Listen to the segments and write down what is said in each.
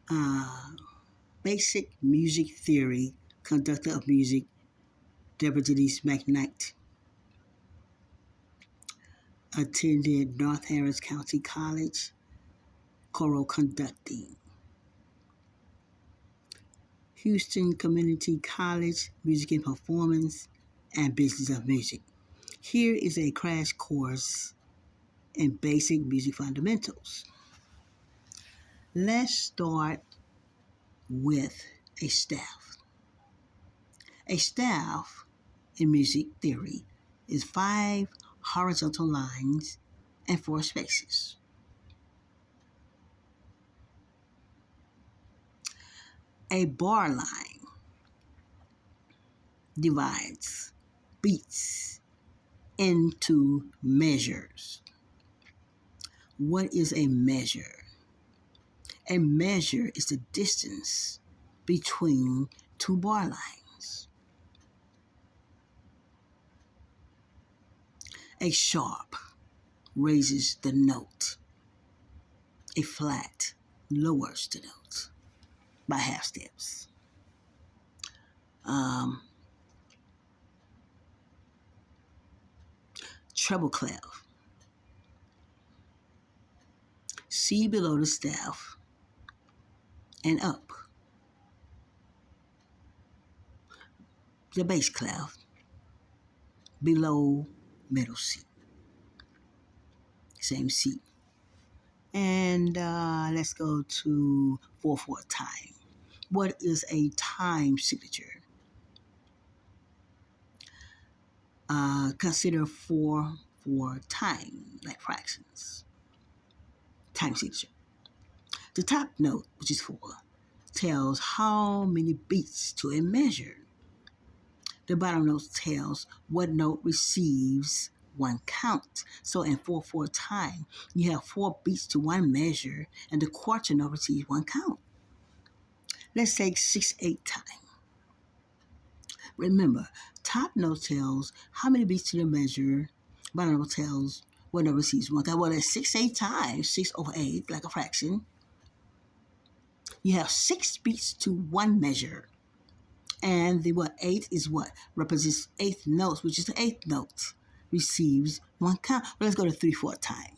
Uh, Basic Music Theory, Conductor of Music, Debra Denise Mcknight. Attended North Harris County College, choral conducting. Houston Community College, Music and Performance, and Business of Music. Here is a crash course in basic music fundamentals. Let's start with a staff. A staff in music theory is 5 horizontal lines and 4 spaces. A bar line divides beats into measures. What is a measure? A measure is the distance between 2 bar lines. A sharp raises the note. A flat lowers the note by half steps. Treble clef. C below the staff and up. The bass clef below middle C. Same C. And let's go to 4/4 time. What is a time signature? Consider 4/4 time, like fractions. Time signature. The top note, which is 4, tells how many beats to a measure. The bottom note tells what note receives 1 count. So in 4/4 time, you have 4 beats to 1 measure, and the quarter note receives 1 count. Let's take 6/8 time. Remember, top note tells how many beats to the measure. Bottom note tells what note receives 1 count. Well, that's 6/8 times 6/8, like a fraction. You have 6 beats to 1 measure. And the 8 is what? Represents 8th notes, which is the 8th note. Receives 1 count. Well, let's go to 3/4 time.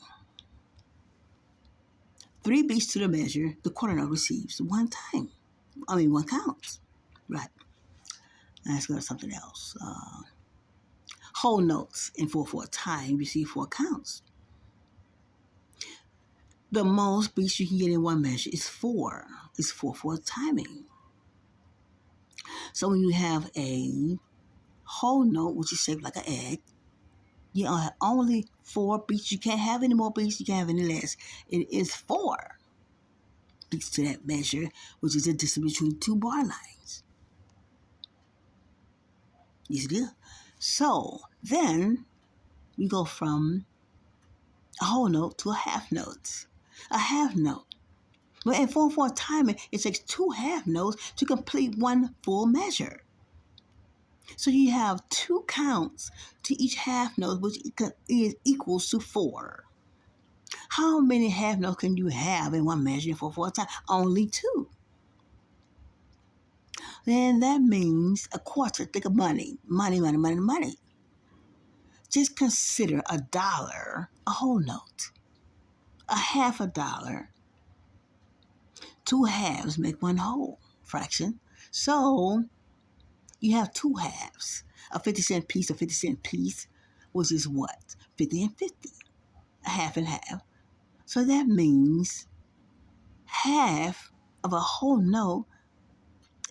3 beats to the measure, the quarter note receives 1 time. 1 count. Right. Let's go to something else. Whole notes in 4/4 time receive 4 counts. The most beats you can get in 1 measure is 4. It's 4/4 timing. So when you have a whole note, which is shaped like an egg, you have only 4 beats. You can't have any more beats. You can't have any less. It is 4 beats to that measure, which is the distance between 2 bar lines. You see? So then we go from a whole note to a half note. A half note. But in 4/4 timing, it takes 2 half notes to complete 1 full measure. So you have 2 counts to each half note, which is equals to 4. How many half notes can you have in 1 measure in 4/4 time? Only 2. Then that means a quarter. Think of money. Money. Just consider $1, a whole note. A half a dollar. 2 halves make 1 whole fraction. So you have 2 halves. A 50-cent piece, which is what? 50 and 50. A half and half. So that means half of a whole note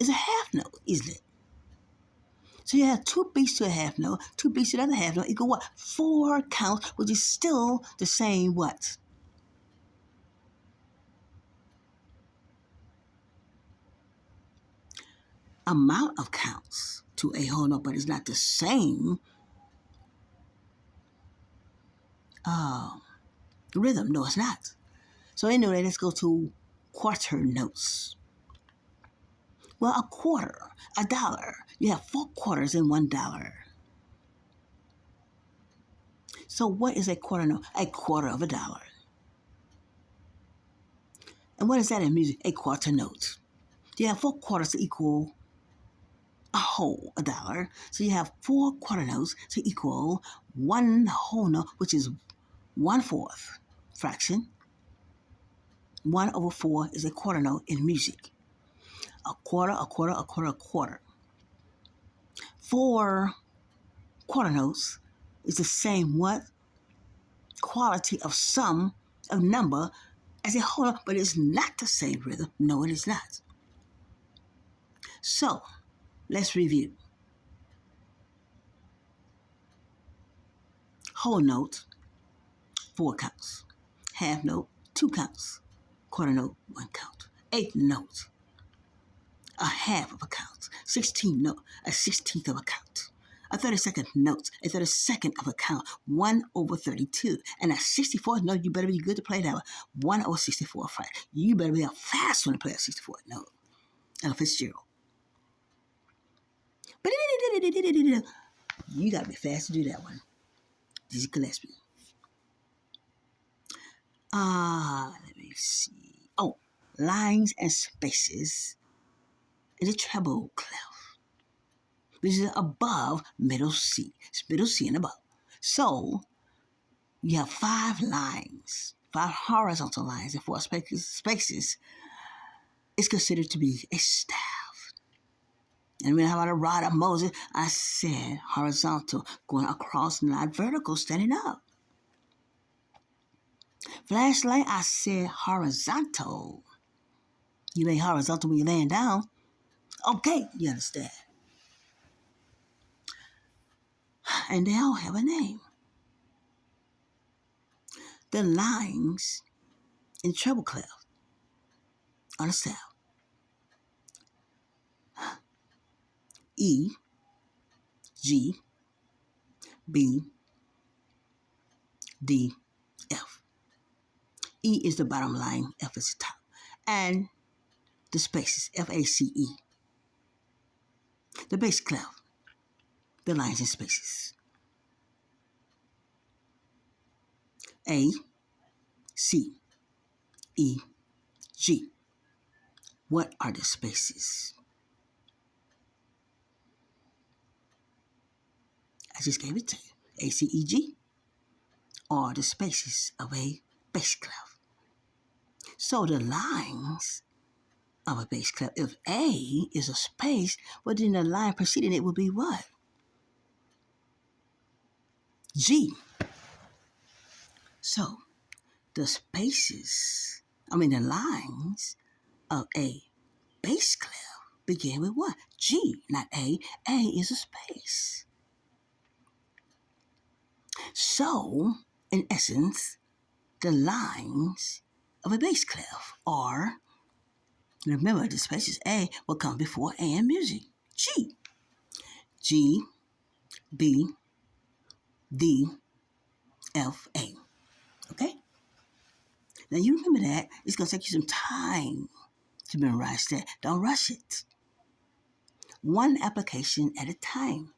is a half note, isn't it? So you have 2 beats to a half note, 2 beats to another half note, equal what? 4 counts, which is still the same what? Amount of counts to a whole note, but it's not the same rhythm. No, it's not. So anyway, let's go to quarter notes. Well, a quarter, $1. You have 4 quarters in $1. So what is a quarter note? A quarter of $1. And what is that in music? A quarter note. You have 4 quarters to equal a whole, a dollar. So you have 4 quarter notes to equal 1 whole note, which is 1/4 fraction. 1/4 is a quarter note in music. A quarter, a quarter, a quarter, a quarter. 4 quarter notes is the same what? Quality of sum of number as a whole note, but it's not the same rhythm. No, it is not. So, let's review. Whole note, 4 counts. Half note, 2 counts. Quarter note, 1 count. Eighth note, a half of a count. 16th note, a 16th of a count. A 32nd note, a 32nd of a count. 1/32. And a 64th note, you better be good to play that one. 1/64, right? You better be a fast one to play a 64th note. Ella Fitzgerald. You gotta be fast to do that one. Dizzy Gillespie. Let me see. Oh, lines and spaces in the treble clef, which is above middle C. It's middle C and above. So you have 5 lines, 5 horizontal lines, and 4 spaces. It's considered to be a staff. And when I about a rod of Moses, I said horizontal, going across, not vertical, standing up. Flashlight, I said horizontal. You lay horizontal when you're laying down. Okay, you understand. And they all have a name. The lines in treble clef are the staff. E, G, B, D, F. E is the bottom line, F is the top. And the spaces, F-A-C-E. The bass clef, the lines and spaces. A, C, E, G. What are the spaces? I just gave it to you. A, C, E, G are the spaces of a bass clef. So the lines of a bass clef, if A is a space, well then the line preceding it would be what? G. So the the lines of a bass clef begin with what? G, not A. A is a space. So, in essence, the lines of a bass clef are, remember the spaces A will come before A in music. G. G, B, D, F, A. Okay? Now you remember that. It's going to take you some time to memorize that. Don't rush it. One application at a time.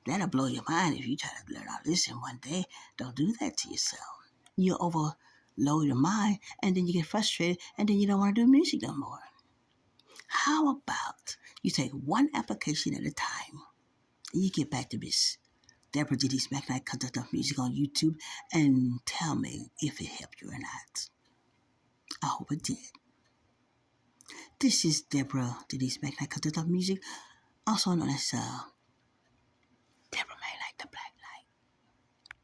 That'll blow your mind if you try to learn all this in one day. Don't do that to yourself. You overload your mind, and then you get frustrated, and then you don't want to do music no more. How about you take one application at a time, and you get back to this Debra Denise Mcknight Conductor music on YouTube, and tell me if it helped you or not. I hope it did. This is Debra Denise Mcknight Conductor music, also known as